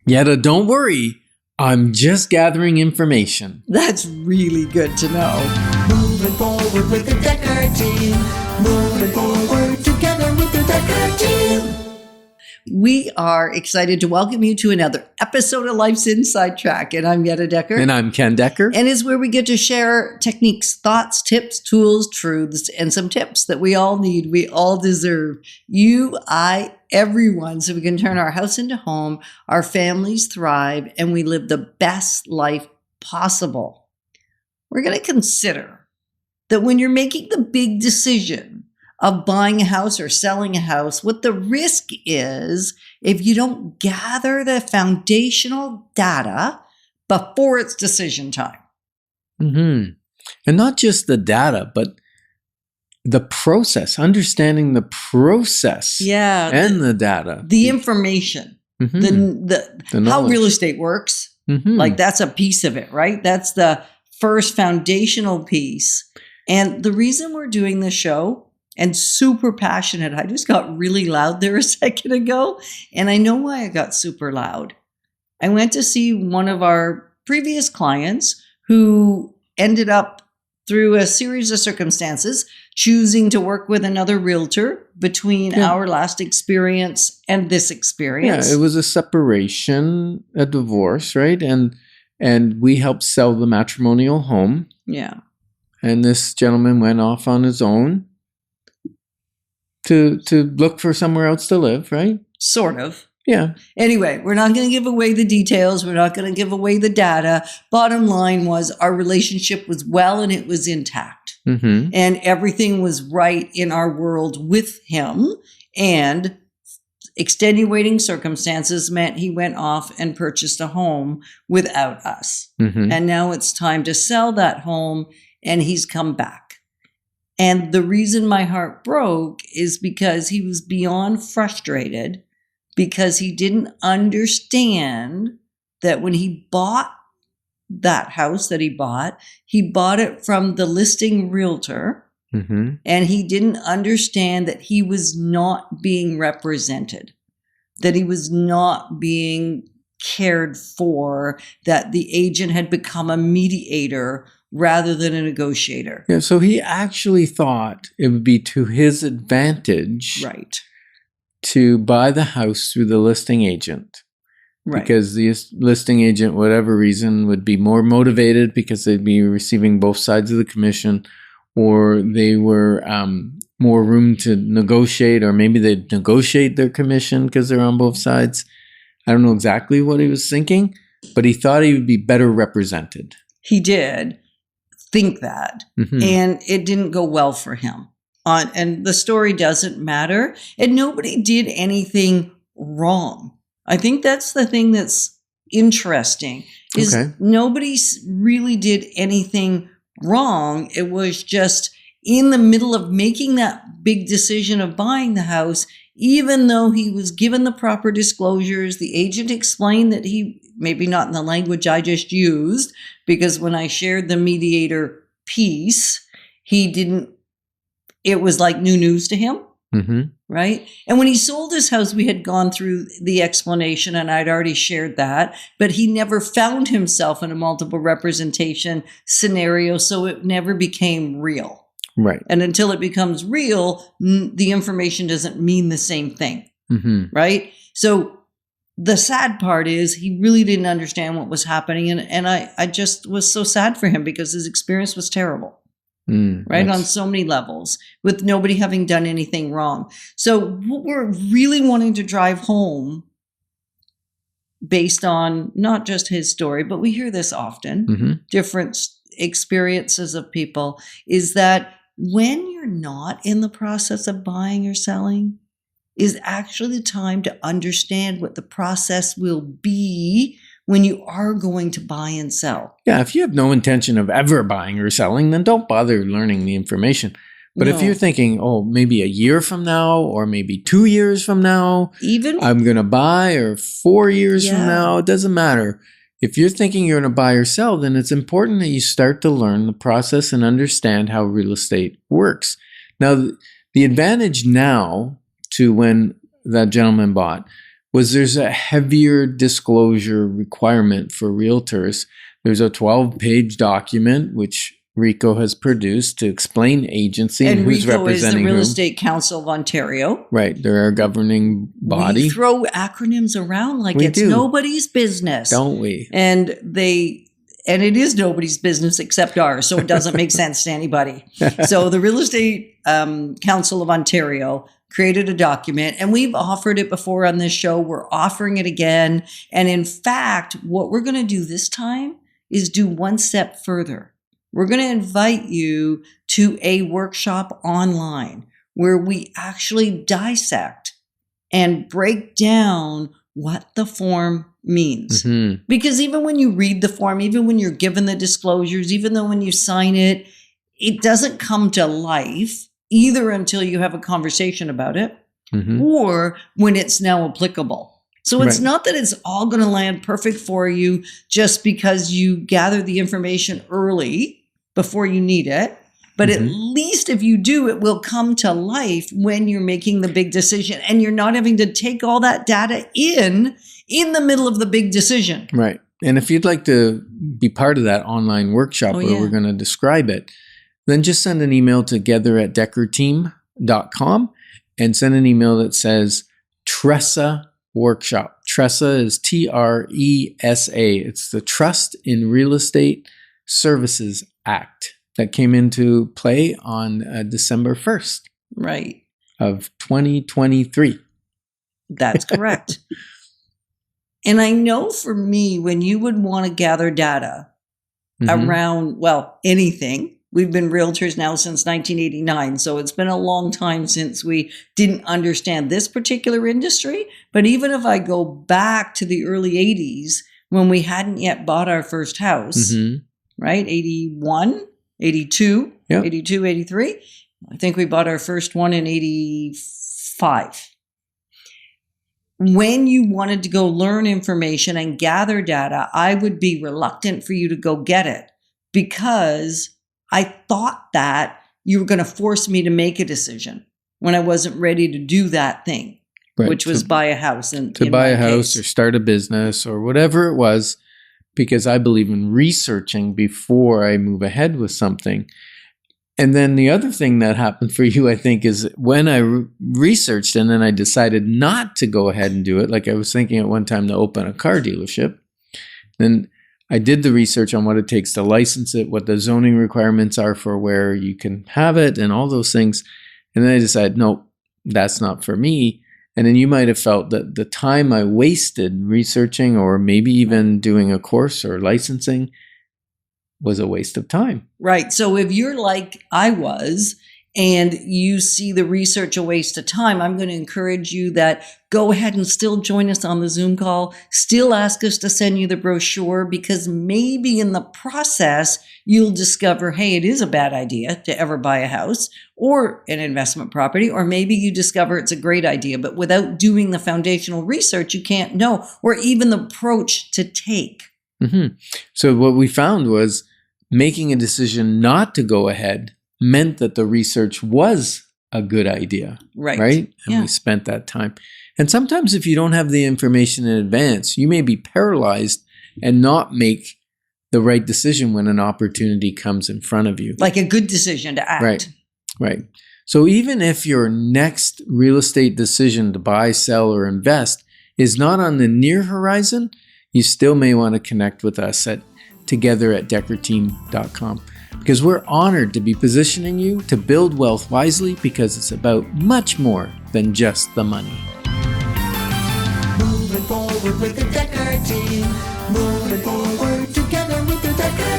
Yetta, don't worry. I'm just gathering information. That's really good to know. Moving forward with the Dekker Team. Moving forward together with the Dekker Team. We are excited to welcome you to another episode of Life's Inside Track. And I'm Yetta Dekker. And I'm Ken Dekker. And it's where we get to share techniques, thoughts, tips, tools, truths, and some tips that we all need, we all deserve. You, I, everyone, so we can turn our house into home, our families thrive, and we live the best life possible. We're going to consider that when you're making the big decision of buying a house or selling a house, what the risk is if you don't gather the foundational data before it's decision time. Mm-hmm. And not just the data, but the process, understanding the process and the data. The information, the how real estate works. Like that's a piece of it, right? That's the first foundational piece. And the reason we're doing this show, and super passionate. I just got really loud there a second ago. And I know why I got super loud. I went to see one of our previous clients who ended up, through a series of circumstances, choosing to work with another realtor between our last experience and this experience. Yeah, it was a separation, a divorce, right? And we helped sell the matrimonial home. Yeah. And this gentleman went off on his own to look for somewhere else to live, right? Sort of. Yeah. Anyway, we're not going to give away the details. We're not going to give away the data. Bottom line was our relationship was well and it was intact. And everything was right in our world with him. And extenuating circumstances meant he went off and purchased a home without us. And now it's time to sell that home and he's come back. And the reason my heart broke is because he was beyond frustrated because he didn't understand that when he bought that house that he bought it from the listing realtor, and he didn't understand that he was not being represented, that he was not being cared for, that the agent had become a mediator rather than a negotiator. Yeah, so he actually thought it would be to his advantage, right, to buy the house through the listing agent. Right. Because the listing agent, whatever reason, would be more motivated because they'd be receiving both sides of the commission, or they were more room to negotiate, or maybe they'd negotiate their commission because they're on both sides. I don't know exactly what he was thinking, but he thought he would be better represented. He did think that, and it didn't go well for him. And the story doesn't matter, and nobody did anything wrong. I think that's the thing that's interesting, is nobody really did anything wrong. It was just in the middle of making that big decision of buying the house, even though he was given the proper disclosures, the agent explained that he, maybe not in the language I just used, because when I shared the mediator piece, it was like new news to him, right? And when he sold his house, we had gone through the explanation and I'd already shared that, but he never found himself in a multiple representation scenario, so it never became real. Right. And until it becomes real, the information doesn't mean the same thing, right? So the sad part is he really didn't understand what was happening. And I just was so sad for him because his experience was terrible, right? On so many levels, with nobody having done anything wrong. So what we're really wanting to drive home, based on not just his story, but we hear this often, different experiences of people, is that when you're not in the process of buying or selling, is actually the time to understand what the process will be when you are going to buy and sell. Yeah, if you have no intention of ever buying or selling, then don't bother learning the information. But if you're thinking, oh, maybe a year from now, or maybe 2 years from now, even I'm going to buy, or 4 years from now, it doesn't matter. If you're thinking you're going to buy or sell, then it's important that you start to learn the process and understand how real estate works. Now, the advantage now to when that gentleman bought was there's a heavier disclosure requirement for realtors. There's a 12-page document, which RICO has produced to explain agency and who's RICO representing is the Real whom. Estate Council of Ontario. Right. They're our governing body. We throw acronyms around like We it's do. nobody's business. Don't we? And it is nobody's business except ours, so it doesn't make sense to anybody. So the Real Estate Council of Ontario created a document, and we've offered it before on this show. We're offering it again. And in fact, what we're going to do this time is do one step further. We're going to invite you to a workshop online where we actually dissect and break down what the form means. Mm-hmm. Because even when you read the form, even when you're given the disclosures, even though when you sign it, it doesn't come to life either until you have a conversation about it or when it's now applicable. So it's not that it's all going to land perfect for you just because you gather the information early before you need it. But at least if you do, it will come to life when you're making the big decision and you're not having to take all that data in the middle of the big decision. Right. And if you'd like to be part of that online workshop where we're going to describe it, then just send an email together@dekkerteam.com and send an email that says TRESA workshop. TRESA is TRESA. It's the Trust in Real Estate Services Act that came into play on December 1st of 2023. That's correct. And I know for me, when you would want to gather data around, anything, we've been realtors now since 1989. So it's been a long time since we didn't understand this particular industry. But even if I go back to the early 80s, when we hadn't yet bought our first house, right? 81, 82, 82, 83. I think we bought our first one in 85. When you wanted to go learn information and gather data, I would be reluctant for you to go get it because I thought that you were going to force me to make a decision when I wasn't ready to do that thing, which was buy a house. To buy a house or start a business or whatever it was, because I believe in researching before I move ahead with something. And then the other thing that happened for you, I think, is when I researched and then I decided not to go ahead and do it, like I was thinking at one time to open a car dealership, then I did the research on what it takes to license it, what the zoning requirements are for where you can have it and all those things. And then I decided, nope, that's not for me. And then you might have felt that the time I wasted researching or maybe even doing a course or licensing was a waste of time. Right. So if you're like I was and you see the research a waste of time, I'm going to encourage you that go ahead and still join us on the Zoom call. Still ask us to send you the brochure because maybe in the process, you'll discover, hey, it is a bad idea to ever buy a house or an investment property. Or maybe you discover it's a great idea, but without doing the foundational research, you can't know, or even the approach to take. So what we found was making a decision not to go ahead meant that the research was a good idea. Right? And we spent that time. And sometimes if you don't have the information in advance, you may be paralyzed and not make the right decision when an opportunity comes in front of you. Like a good decision to act. Right. So even if your next real estate decision to buy, sell, or invest is not on the near horizon, you still may want to connect with us at together@dekkerteam.com because we're honored to be positioning you to build wealth wisely because it's about much more than just the money. Moving forward with the Dekker Team. Moving forward together with the Dekker